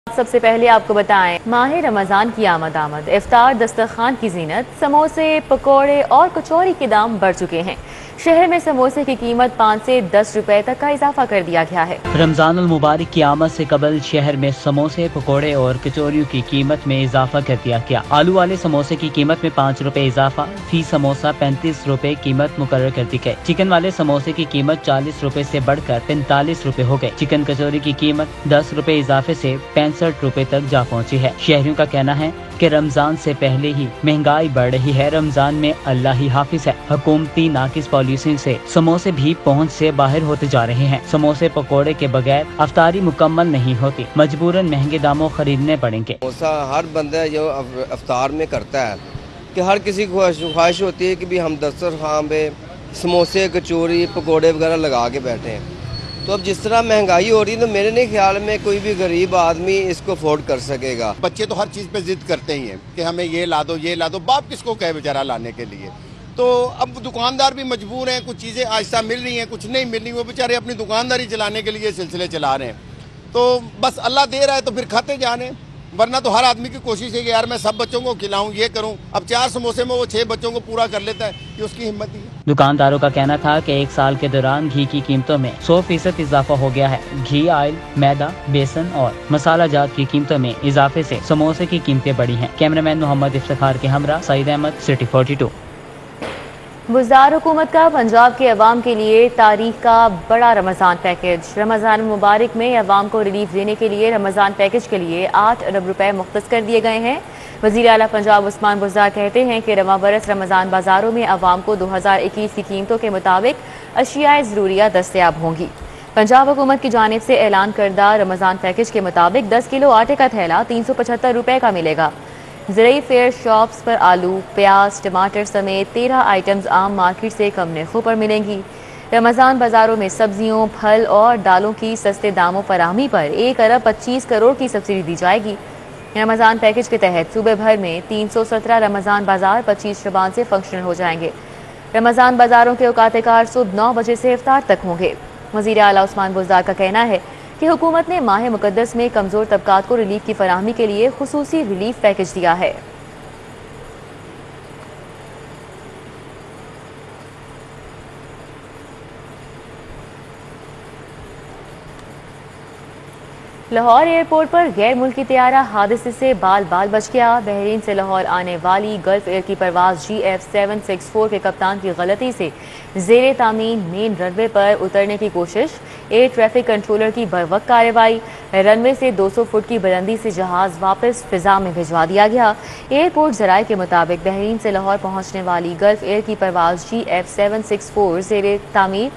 سب سے پہلے آپ کو بتائیں ماہ رمضان کی آمد افطار دسترخوان کی زینت، سموسے پکوڑے اور کچوری کے دام بڑھ چکے ہیں۔ شہر میں سموسے کی قیمت 5 سے 10 روپے تک کا اضافہ کر دیا گیا ہے۔ رمضان المبارک کی آمد سے قبل شہر میں سموسے پکوڑے اور کچوریوں کی قیمت میں اضافہ کر دیا گیا۔ آلو والے سموسے کی قیمت میں 5 روپے اضافہ، فی سموسہ 35 روپے قیمت مقرر کر دی گئی۔ چکن والے سموسے کی قیمت 40 روپے سے بڑھ کر 45 روپے ہو گئی۔ چکن کچوری کی قیمت 10 روپے اضافے سے 65 روپے تک جا پہنچی ہے۔ شہریوں کا کہنا ہے کہ رمضان سے پہلے ہی مہنگائی بڑھ رہی ہے۔ رمضان میں اللہ ہی حافظ ہے۔ حکومتی ناقص پالیسی سے سموسے بھی پہنچ سے باہر ہوتے جا رہے ہیں۔ سموسے پکوڑے کے بغیر افطاری مکمل نہیں ہوتی، مجبوراً مہنگے داموں خریدنے پڑیں گے۔ سموسہ ہر بندہ جو افطار میں کرتا ہے کہ ہر کسی کو خواہش ہوتی ہے کہ بھی ہم دسترخوان پہ سموسے کچوری پکوڑے وغیرہ لگا کے بیٹھے ہیں۔ تو اب جس طرح مہنگائی ہو رہی ہے تو میرے نہیں خیال میں کوئی بھی غریب آدمی اس کو افورڈ کر سکے گا۔ بچے تو ہر چیز پہ ضد کرتے ہی ہیں کہ ہمیں یہ لا دو، باپ کس کو کہے بیچارہ لانے کے لیے۔ تو اب دکاندار بھی مجبور ہیں، کچھ چیزیں آہستہ مل رہی ہیں، کچھ نہیں مل رہی، وہ بیچارے اپنی دکانداری چلانے کے لیے سلسلے چلا رہے ہیں۔ تو بس اللہ دے رہا ہے تو پھر کھاتے جانے، ورنہ تو ہر آدمی کی کوشش ہے کہ یار میں سب بچوں کو کھلاؤں، یہ کروں۔ اب 4 سموسے میں وہ 6 بچوں کو پورا کر لیتا ہے، یہ اس کی ہمت ہی ہے۔ دکانداروں کا کہنا تھا کہ ایک سال کے دوران گھی کی قیمتوں میں 100% اضافہ ہو گیا ہے۔ گھی، آئل، میدا، بیسن اور مسالہ جات کی قیمتوں میں اضافے سے سموسے کی قیمتیں بڑھی ہیں۔ کیمرامین محمد افتخار کے ہمراہ سعید احمد، سٹی 42۔ بزدار حکومت کا پنجاب کے عوام کے لیے تاریخ کا بڑا رمضان پیکج۔ رمضان المبارک میں عوام کو ریلیف دینے کے لیے رمضان پیکج کے لیے 8 ارب روپے مختص کر دیے گئے ہیں۔ وزیر اعلیٰ پنجاب عثمان بزدار کہتے ہیں کہ رواں برس رمضان بازاروں میں عوام کو 2021 کی قیمتوں کے مطابق اشیاء ضروریہ دستیاب ہوں گی۔ پنجاب حکومت کی جانب سے اعلان کردہ رمضان پیکج کے مطابق 10 کلو آٹے کا تھیلا 375 روپے کا ملے گا۔ زرعی فیئر شاپس پر آلو، پیاز، ٹماٹر سمیت 13 آئٹمز عام مارکیٹ سے کم نرخوں پر ملیں گی۔ رمضان بازاروں میں سبزیوں، پھل اور دالوں کی سستے داموں فراہمی پر 1 ارب 25 کروڑ کی سبسڈی دی جائے گی۔ رمضان پیکج کے تحت صوبے بھر میں 317 رمضان بازار 25 شبان سے فنکشنل ہو جائیں گے۔ رمضان بازاروں کے اوقات کار صبح 9 بجے سے افطار تک ہوں گے۔ وزیر اعلیٰ عثمان بزدار کا کہنا ہے کہ حکومت نے ماہ مقدس میں کمزور طبقات کو ریلیف کی فراہمی کے لیے خصوصی ریلیف پیکج دیا ہے۔ لاہور ایئرپورٹ پر غیر ملکی طیارہ حادثے سے بال بچ گیا۔ بحرین سے لاہور آنے والی گلف ایئر کی پرواز GF764 کے کپتان کی غلطی سے زیر تعمیر مین رن وے پر اترنے کی کوشش، ایئر ٹریفک کنٹرولر کی بروقت کارروائی، رن وے سے 200 فٹ کی بلندی سے جہاز واپس فضا میں بھجوا دیا گیا۔ ایئرپورٹ ذرائع کے مطابق بحرین سے لاہور پہنچنے والی گلف ایئر کی پرواز GF764 زیر تعمیر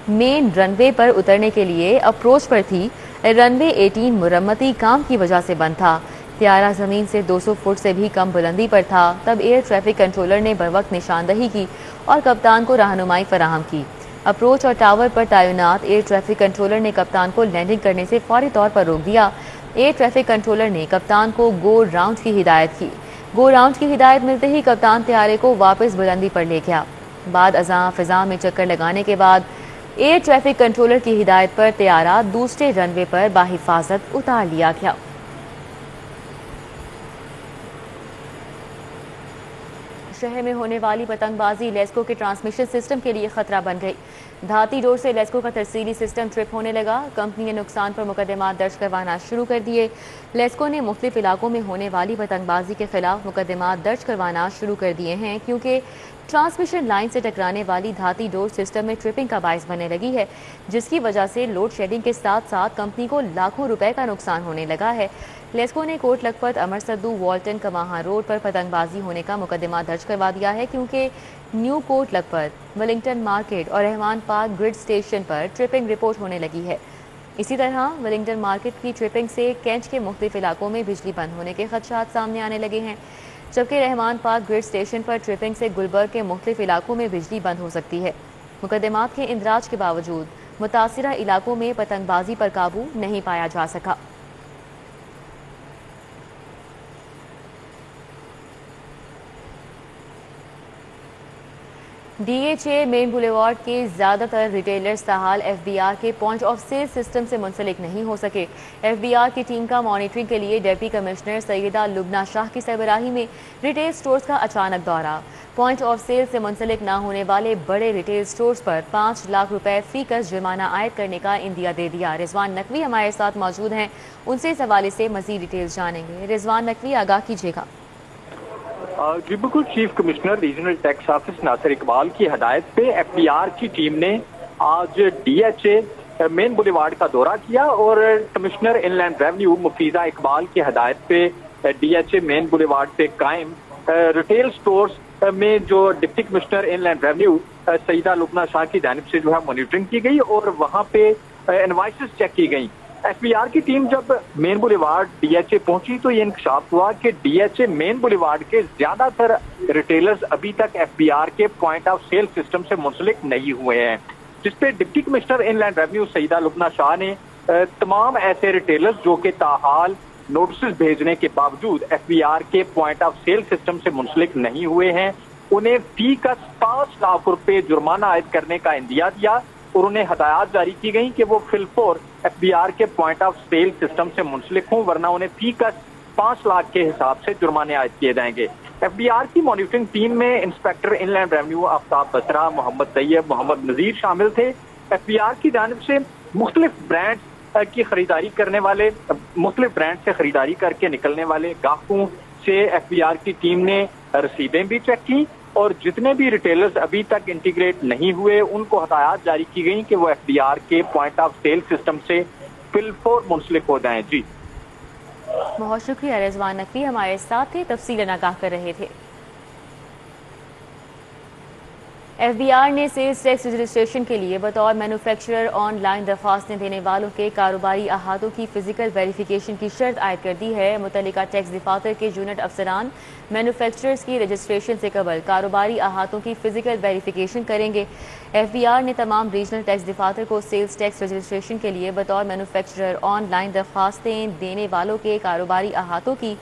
مین رن وے پر اترنے کے لیے اپروچ پر تھی۔ رن وے 18 مرمتی کام کی وجہ سے بند تھا۔ طیارہ زمین سے 200 فٹ سے بھی کم بلندی پر تھا۔ تب ایئر ٹریفک کنٹرولر نے بروقت نشاندہی کی اور کپتان کو رہنمائی فراہم کی۔ اپروچ اور ٹاور پر تعینات ایئر ٹریفک کنٹرولر نے کپتان کو لینڈنگ کرنے سے فوری طور پر روک دیا۔ ایئر ٹریفک کنٹرولر نے کپتان کو گو راؤنڈ کی ہدایت کی۔ گو راؤنڈ کی ہدایت ملتے ہی کپتان طیارے کو واپس بلندی پر لے گیا۔ بعد ازاں فضا میں چکر لگانے کے بعد ایئر ٹریفک کنٹرولر کی ہدایت پر طیارہ دوسرے رن وے پر بحفاظت اتار لیا گیا۔ شہر میں ہونے والی پتنگ بازی لیسکو کے ٹرانسمیشن سسٹم کے لیے خطرہ بن گئی۔ دھاتی ڈور سے لیسکو کا ترسیلی سسٹم ٹرپ ہونے لگا۔ کمپنی نے نقصان پر مقدمات درج کروانا شروع کر دیے۔ لیسکو نے مختلف علاقوں میں ہونے والی پتنگ بازی کے خلاف مقدمات درج کروانا شروع کر دیے ہیں، کیونکہ ٹرانسمیشن لائن سے ٹکرانے والی دھاتی ڈور سسٹم میں ٹرپنگ کا باعث بننے لگی ہے، جس کی وجہ سے لوڈ شیڈنگ کے ساتھ ساتھ کمپنی کو لاکھوں روپے کا نقصان ہونے لگا ہے۔ لیسکو نے کوٹ لکھپت، امر سدو، والٹن، کماہاں روڈ پر پتنگ بازی ہونے کا مقدمہ درج کروا دیا ہے، کیونکہ new Kot Lakhpat, Wellington market اور رحمان پارک گرڈ اسٹیشن پر ٹرپنگ رپورٹ ہونے لگی ہے۔ اسی طرح ولنگٹن مارکیٹ کی ٹرپنگ سے کینچ کے مختلف علاقوں میں بجلی بند ہونے کے خدشات سامنے آنے لگے ہیں، جبکہ رحمان پارک گرڈ اسٹیشن پر ٹرپنگ سے گلبرگ کے مختلف علاقوں میں بجلی بند ہو سکتی ہے۔ مقدمات کے اندراج کے باوجود متاثرہ علاقوں میں پتنگ بازی پر قابو نہیں پایا جا سکا۔ DHA مین بولیوارڈ کے زیادہ تر ریٹیلرز تاحال FBR کے پوائنٹ آف سیل سسٹم سے منسلک نہیں ہو سکے۔ FBR کی ٹیم کا مانیٹرنگ کے لیے ڈپٹی کمشنر سیدہ لبنہ شاہ کی سربراہی میں ریٹیل سٹورز کا اچانک دورہ۔ پوائنٹ آف سیل سے منسلک نہ ہونے والے بڑے ریٹیل سٹورز پر 5 لاکھ روپے فی کس جرمانہ عائد کرنے کا عندیہ دے دیا۔ رضوان نقوی ہمارے ساتھ موجود ہیں، ان سے اس حوالے سے مزید ڈیٹیلز جانیں گے۔ رضوان نقوی، آگاہ کیجیے گا۔ جی بالکل، chief commissioner regional tax office Nasir Iqbal کی ہدایت پہ FBR کی ٹیم نے آج DHA مین بولیوارڈ کا دورہ کیا اور کمشنر ان لینڈ ریونیو مفیدہ اقبال کی ہدایت پہ DHA مین بولیوارڈ پہ قائم ریٹیل سٹورز میں جو ڈپٹی کمشنر ان لینڈ ریونیو سیدہ لبنہ شاہ کی جانب سے جو ہے مانیٹرنگ کی گئی اور وہاں پہ انوائسز چیک کی گئی۔ FBR کی ٹیم جب مین بولیوارڈ DHA پہنچی تو یہ انکشاف ہوا کہ DHA مین بولیوارڈ کے زیادہ تر ریٹیلرز ابھی تک FBR کے پوائنٹ آف سیل سسٹم سے منسلک نہیں ہوئے ہیں، جس پہ ڈپٹی کمشنر ان لینڈ ریونیو سیدہ لبنہ شاہ نے تمام ایسے ریٹیلرز جو کہ تاحال نوٹسز بھیجنے کے باوجود FBR کے پوائنٹ آف سیل سسٹم سے منسلک نہیں ہوئے ہیں، انہیں فی کس 5 لاکھ روپے جرمانہ عائد کرنے کا عندیہ دیا اور انہیں ہدایات جاری کی گئیں کہ وہ فی الفور FBR کے پوائنٹ آف سیل سسٹم سے منسلک ہوں، ورنہ انہیں فی کس 5 لاکھ کے حساب سے جرمانے عائد کیے جائیں گے۔ FBR کی مانیٹرنگ ٹیم میں انسپیکٹر ان لینڈ ریونیو آفتاب بسرا، محمد طیب، محمد نذیر شامل تھے۔ FBR کی جانب سے مختلف برانڈ کی خریداری کرنے والے، مختلف برانڈ سے خریداری کر کے نکلنے والے گاہکوں سے FBR کی ٹیم نے رسیدیں بھی چیک کی اور جتنے بھی ریٹیلرز ابھی تک انٹیگریٹ نہیں ہوئے ان کو ہدایات جاری کی گئیں کہ وہ FBR کے پوائنٹ آف سیل سسٹم سے فی الفور منسلک ہو جائیں۔ جی بہت شکریہ رضوان نقوی، ہمارے ساتھ تھے، تفصیل آگاہ کر رہے تھے۔ FBR نے سیلز ٹیکس رجسٹریشن کے لیے بطور مینوفیکچرر آن لائن درخواستیں دینے والوں کے کاروباری احاطوں کی فزیکل ویریفیکیشن کی شرط عائد کر دی ہے۔ متعلقہ ٹیکس دفاتر کے یونٹ افسران مینوفیکچررز کی رجسٹریشن سے قبل کاروباری احاطوں کی فزیکل ویریفیکیشن کریں گے۔ FBR نے تمام ریجنل ٹیکس دفاتر کو سیلز ٹیکس رجسٹریشن کے لیے بطور مینوفیکچرر آن لائن درخواستیں دینے والوں کے کاروباری احاطوں کی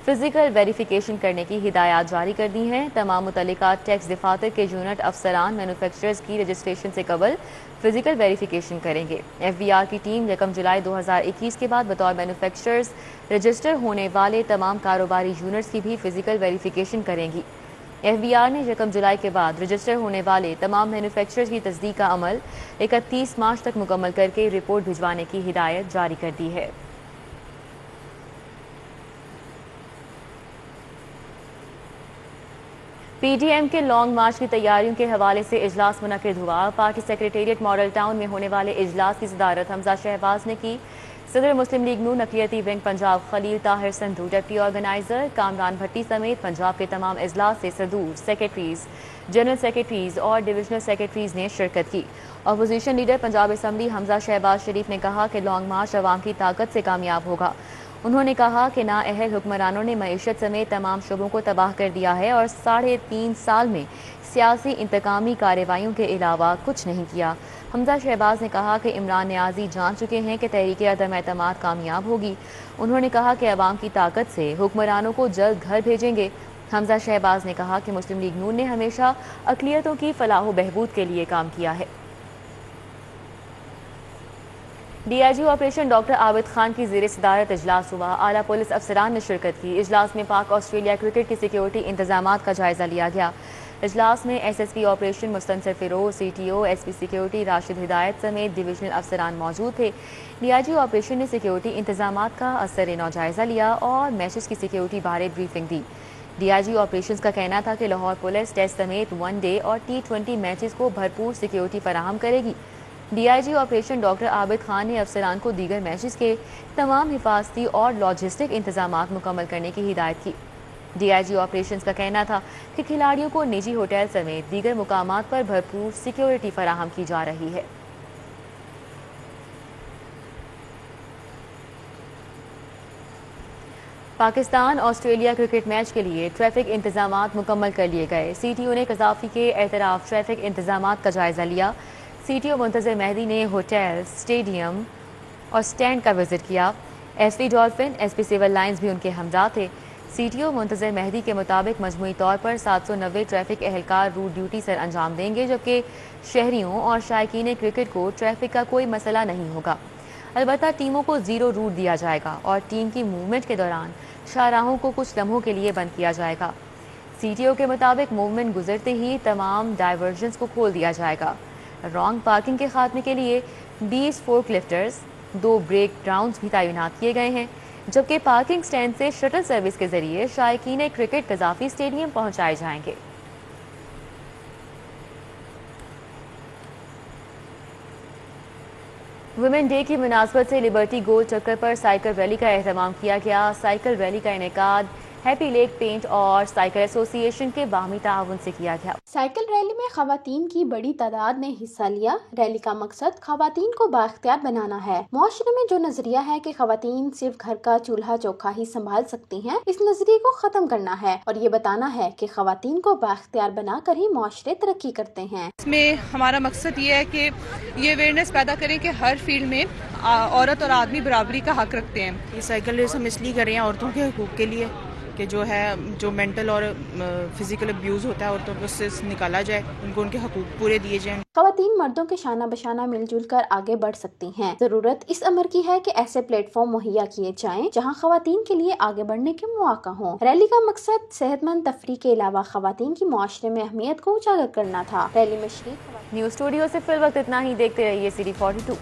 فزیکل ویریفیکیشن کرنے کی ہدایات جاری کر دی ہیں۔ تمام متعلقہ ٹیکس دفاتر کے یونٹ افسران مینوفیکچررز کی رجسٹریشن سے قبل فزیکل ویریفیکیشن کریں گے۔ FBR کی ٹیم 1 جولائی 2021 کے بعد بطور مینوفیکچررز رجسٹر ہونے والے تمام کاروباری یونٹس کی بھی فزیکل ویریفیکیشن کریں گی۔ FBR نے 1 جولائی کے بعد رجسٹر ہونے والے تمام مینوفیکچررز کی تصدیق کا عمل 31 مارچ تک مکمل کر کے رپورٹ بھجوانے کی ہدایت جاری کر دی ہے۔ PDM کے لانگ مارچ کی تیاریوں کے حوالے سے اجلاس منعقد ہوا۔ پارٹی سیکریٹریٹ ماڈل ٹاؤن میں ہونے والے اجلاس کی صدارت حمزہ شہباز نے کی۔ صدر مسلم لیگ نون اقلیتی ونگ پنجاب خلیل طاہر سندھو، ڈپٹی آرگنائزر کامران بھٹی سمیت پنجاب کے تمام اضلاع سے صدور، سیکریٹریز، جنرل سیکریٹریز اور ڈویژنل سیکریٹریز نے شرکت کی۔ اپوزیشن لیڈر پنجاب اسمبلی حمزہ شہباز شریف نے کہا کہ لانگ مارچ عوام کی طاقت سے کامیاب ہوگا۔ انہوں نے کہا کہ نااہل حکمرانوں نے معیشت سمیت تمام شعبوں کو تباہ کر دیا ہے اور 3.5 سال میں سیاسی انتقامی کارروائیوں کے علاوہ کچھ نہیں کیا۔ حمزہ شہباز نے کہا کہ عمران نیازی جان چکے ہیں کہ تحریک عدم اعتماد کامیاب ہوگی۔ انہوں نے کہا کہ عوام کی طاقت سے حکمرانوں کو جلد گھر بھیجیں گے۔ حمزہ شہباز نے کہا کہ مسلم لیگ نون نے ہمیشہ اقلیتوں کی فلاح و بہبود کے لیے کام کیا ہے۔ DIG operation doctor Abid Khan کی زیر صدارت اجلاس ہوا۔ اعلیٰ پولیس افسران نے شرکت کی۔ اجلاس میں پاک آسٹریلیا کرکٹ کی سیکیورٹی انتظامات کا جائزہ لیا گیا۔ اجلاس میں SSP operation Mustansar Feroz, CTO SP security Rashid ہدایت سمیت ڈویژنل افسران موجود تھے۔ DIG آپریشن نے سیکیورٹی انتظامات کا اثر نو جائزہ لیا اور میچز کی سیکیورٹی بارے بریفنگ دی۔ DIG آپریشنز کا کہنا تھا کہ لاہور پولیس ٹیسٹ سمیت ون ڈے اور T20 میچز کو بھرپور سیکیورٹی فراہم کرے گی۔ DIG operation doctor Abid Khan نے افسران کو دیگر میچز کے تمام حفاظتی اور لاجسٹک انتظامات مکمل کرنے کی ہدایت کی۔ DIG آپریشنز کا کہنا تھا کہ کھلاڑیوں کو نجی ہوٹل سمیت دیگر مقامات پر بھرپور سیکیورٹی فراہم کی جا رہی ہے۔ پاکستان آسٹریلیا کرکٹ میچ کے لیے ٹریفک انتظامات مکمل کر لیے گئے۔ CTO نے قذافی کے اعتراف ٹریفک انتظامات کا جائزہ لیا۔ CTO منتظر مہدی نے ہوٹل، اسٹیڈیم اور سٹینڈ کا وزٹ کیا۔ SP dolphin, SP civil lines بھی ان کے ہمراہ تھے۔ CTO منتظر مہدی کے مطابق مجموعی طور پر 790 ٹریفک اہلکار روٹ ڈیوٹی سر انجام دیں گے، جبکہ شہریوں اور شائقین کرکٹ کو ٹریفک کا کوئی مسئلہ نہیں ہوگا۔ البتہ ٹیموں کو 0 روٹ دیا جائے گا اور ٹیم کی موومنٹ کے دوران شاہراہوں کو کچھ لمحوں کے لیے بند کیا جائے گا۔ CTO کے مطابق موومنٹ گزرتے ہی تمام ڈائیورژنز کو کھول دیا جائے گا۔ رانگ پارکنگ کے خاتمے کے لیے 20 فورک لفٹرز، 2 بریک ڈراؤنز بھی تعینات کیے گئے ہیں، جبکہ پارکنگ سٹینڈ سے شٹل سروس کے ذریعے شائقین کرکٹ قذافی اسٹیڈیم پہنچائے جائیں گے۔ ویمن ڈے کی مناسبت سے لبرٹی گول چکر پر سائیکل ریلی کا اہتمام کیا گیا۔ سائیکل ریلی کا انعقاد ہیپی لیک پینٹ اور سائیکل ایسوسی ایشن کے باہمی تعاون سے کیا گیا۔ سائیکل ریلی میں خواتین کی بڑی تعداد نے حصہ لیا۔ ریلی کا مقصد خواتین کو بااختیار بنانا ہے۔ معاشرے میں جو نظریہ ہے کہ خواتین صرف گھر کا چولہا چوکھا ہی سنبھال سکتی ہیں، اس نظریے کو ختم کرنا ہے اور یہ بتانا ہے کہ خواتین کو بااختیار بنا کر ہی معاشرے ترقی کرتے ہیں۔ اس میں ہمارا مقصد یہ ہے کہ یہ اویئرنیس پیدا کریں کہ ہر فیلڈ میں عورت اور آدمی برابری کا حق رکھتے ہیں۔ یہ سائیکل ریس ہم اس لیے کر رہے ہیں عورتوں کے حقوق کے لیے کہ جو مینٹل اور فزیکل ابیوز ہوتا ہے عورتوں کو اس سے نکالا جائے، ان کو ان کے حقوق پورے دیے جائیں۔ خواتین مردوں کے شانہ بشانہ مل جل کر آگے بڑھ سکتی ہیں۔ ضرورت اس امر کی ہے کہ ایسے پلیٹ فارم مہیا کیے جائیں جہاں خواتین کے لیے آگے بڑھنے کے مواقع ہوں۔ ریلی کا مقصد صحت مند تفریح کے علاوہ خواتین کی معاشرے میں اہمیت کو اجاگر کرنا تھا۔ ریلی میں شریک نیوز اسٹوڈیو سے فی الوقت اتنا ہی، دیکھتے رہیے CD42۔